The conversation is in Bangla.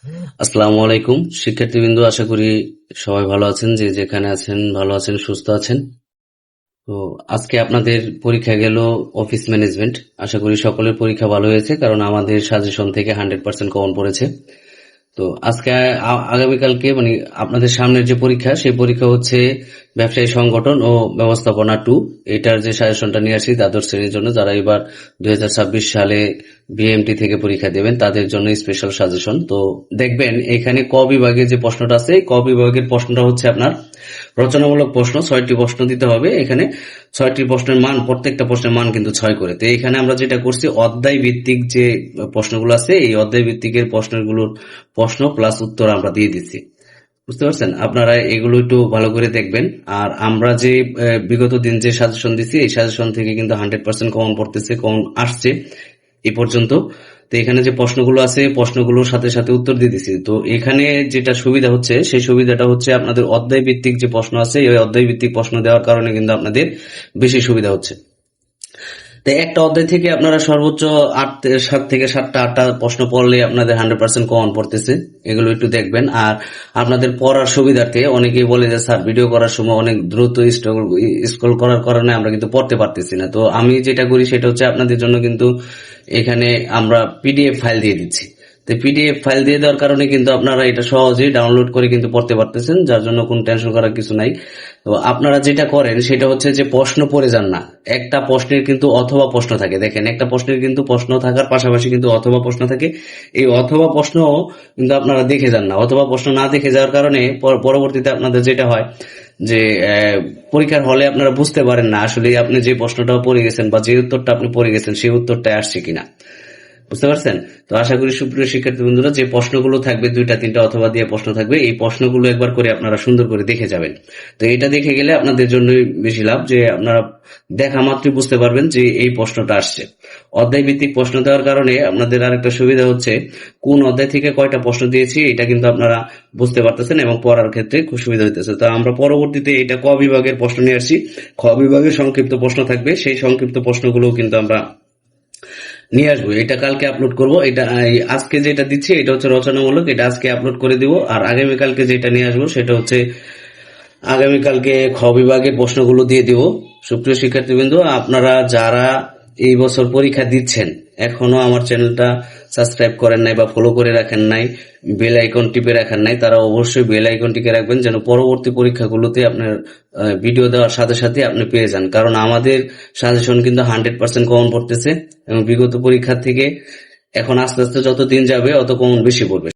আসসালামু আলাইকুম শিক্ষার্থীবৃন্দ, আশা করি সবাই ভালো আছেন, যে যেখানে আছেন ভালো আছেন, সুস্থ আছেন। তো আজকে আপনাদের পরীক্ষা গেল অফিস ম্যানেজমেন্ট। আশা করি সকলের পরীক্ষা ভালো হয়েছে, কারণ আমাদের সাজেশন থেকে 100% কমন পড়েছে। তো আজকে আগামীকালকে মানে আপনাদের সামনের যে পরীক্ষা, সেই পরীক্ষা হচ্ছে ব্যবসায়ী সংগঠন ও ব্যবস্থাপনা 2। এটার যে সাজেশনটা নিয়ে আসি দ্বাদশ শ্রেণীর জন্য, যারা এবার 2026 সালে বিএমটি থেকে পরীক্ষা দেবেন তাদের জন্য স্পেশাল সাজেশন। তো দেখবেন এখানে ক বিভাগের যে প্রশ্নটা আছে, ক বিভাগের প্রশ্নটা হচ্ছে আপনার রচনামূলক প্রশ্ন। 6টি প্রশ্ন দিতে হবে। এখানে 6টি প্রশ্নের মান, প্রত্যেকটা প্রশ্নের মান কিন্তু 6 করে। তো এখানে আমরা যেটা করছি, অধ্যায় ভিত্তিক যে প্রশ্নগুলো আছে, এই অধ্যায় ভিত্তিকের প্রশ্নগুলোর প্রশ্ন প্লাস উত্তর আমরা দিয়ে দিচ্ছি। বুঝতে পারছেন? আপনারা এগুলো একটু ভালো করে দেখবেন। আর আমরা যে বিগত দিন যে সাজেশন দিচ্ছি, এই সাজেশন থেকে কিন্তু 100% কমন পড়তেছে, কমন আসছে এই পর্যন্ত। তো এখানে যে প্রশ্নগুলো আছে, প্রশ্নগুলোর সাথে সাথে উত্তর দিয়ে দিচ্ছি। তো এখানে যেটা সুবিধা হচ্ছে, সেই সুবিধাটা হচ্ছে আপনাদের অধ্যায় ভিত্তিক যে প্রশ্ন আছে, এই অধ্যায় ভিত্তিক প্রশ্ন দেওয়ার কারণে কিন্তু আপনাদের বেশি সুবিধা হচ্ছে। তো একটা অধ্যায় থেকে আপনারা সর্বোচ্চ 7 থেকে 8টা প্রশ্ন পড়লে আপনাদের 100% কমন পড়তেছে। এগুলো একটু দেখবেন। আর আপনাদের পড়ার সুবিধার্থে অনেকেই বলে যে স্যার, ভিডিও করার সময় অনেক দ্রুত স্ক্রল করার কারণে আমরা কিন্তু পড়তে পারতেছি না। তো আমি যেটা করি সেটা হচ্ছে, আপনাদের জন্য কিন্তু এখানে আমরা পিডিএফ ফাইল দিয়ে দিচ্ছি। তো পিডিএফ ফাইল দিয়ে দেওয়ার কারণে কিন্তু আপনারা এটা সহজেই ডাউনলোড করে কিন্তু পড়তে পারতেছেন, যার জন্য কোনো টেনশন করার কিছু নাই। তো আপনারা যেটা করেন সেটা হচ্ছে যে প্রশ্ন পড়ে যান না। একটা প্রশ্নের কিন্তু অথবা প্রশ্ন থাকে। দেখেন, একটা প্রশ্নের কিন্তু প্রশ্ন থাকার পাশাপাশি কিন্তু অথবা প্রশ্ন থাকে। এই অথবা প্রশ্ন কিন্তু আপনারা দেখে যান না। অথবা প্রশ্ন না দেখে যাওয়ার কারণে পরবর্তীতে আপনাদের যেটা হয় যে পরীক্ষার হলে আপনারা বুঝতে পারেন না আসলে আপনি যে প্রশ্নটা পড়ে গেছেন বা যে উত্তরটা আপনি পড়ে গেছেন সেই উত্তরটা আসছে কিনা। বুঝতে পারছেন? তো আশা করি সুপ্রিয় শিক্ষার্থী বন্ধুরা, যে প্রশ্নগুলো থাকবে 2টা 3টা অথবা দিয়ে প্রশ্ন থাকবে, এই প্রশ্নগুলো একবার করে আপনারা সুন্দর করে দেখে যাবেন। তো এটা দেখে গেলে আপনাদের জন্যই বেশি লাভ, যে আপনারা দেখা মাত্রই বুঝতে পারবেন যে এই প্রশ্নটা আসছে। অধ্যায় ভিত্তিক প্রশ্ন দেওয়ার কারণে আপনাদের আরেকটা সুবিধা হচ্ছে, কোন অধ্যায় থেকে কয়টা প্রশ্ন দিয়েছি এটা কিন্তু আপনারা বুঝতে পারতেছেন এবং পড়ার ক্ষেত্রে খুব সুবিধা হইতেছে। তো আমরা পরবর্তীতে এটা ক বিভাগের প্রশ্ন নিয়ে আসছি। খ বিভাগের সংক্ষিপ্ত প্রশ্ন থাকবে, সেই সংক্ষিপ্ত প্রশ্নগুলো কিন্তু আমরা নিয়ে আসবো। এটা কালকে আপলোড করব। এটা আজকে যেটা দিচ্ছি এটা হচ্ছে রচনামূলক, এটা আজকে আপলোড করে দিব। আর আগামীকালকে যেটা নিয়ে আসবো সেটা হচ্ছে আগামীকালকে খ বিভাগের প্রশ্নগুলো দিয়ে দিব। সুপ্রিয় শিক্ষার্থীবৃন্দ, আপনারা যারা এই বছর পরীক্ষা দিচ্ছেন এখনো আমার চ্যানেলটা সাবস্ক্রাইব করেন নাই বা ফলো করে রাখেন নাই, বেল আইকন টিপে রাখেন নাই, তারা অবশ্যই বেল আইকনটিকে রাখবেন, যেন পরবর্তী পরীক্ষাগুলোতে আপনার ভিডিও দেওয়ার সাথে সাথে আপনি পেয়ে যান। কারণ আমাদের সাজেশন কিন্তু 100% কমন পড়তেছে এবং বিগত পরীক্ষা থেকে এখন আস্তে আস্তে যত দিন যাবে অত কমন বেশি পড়বে।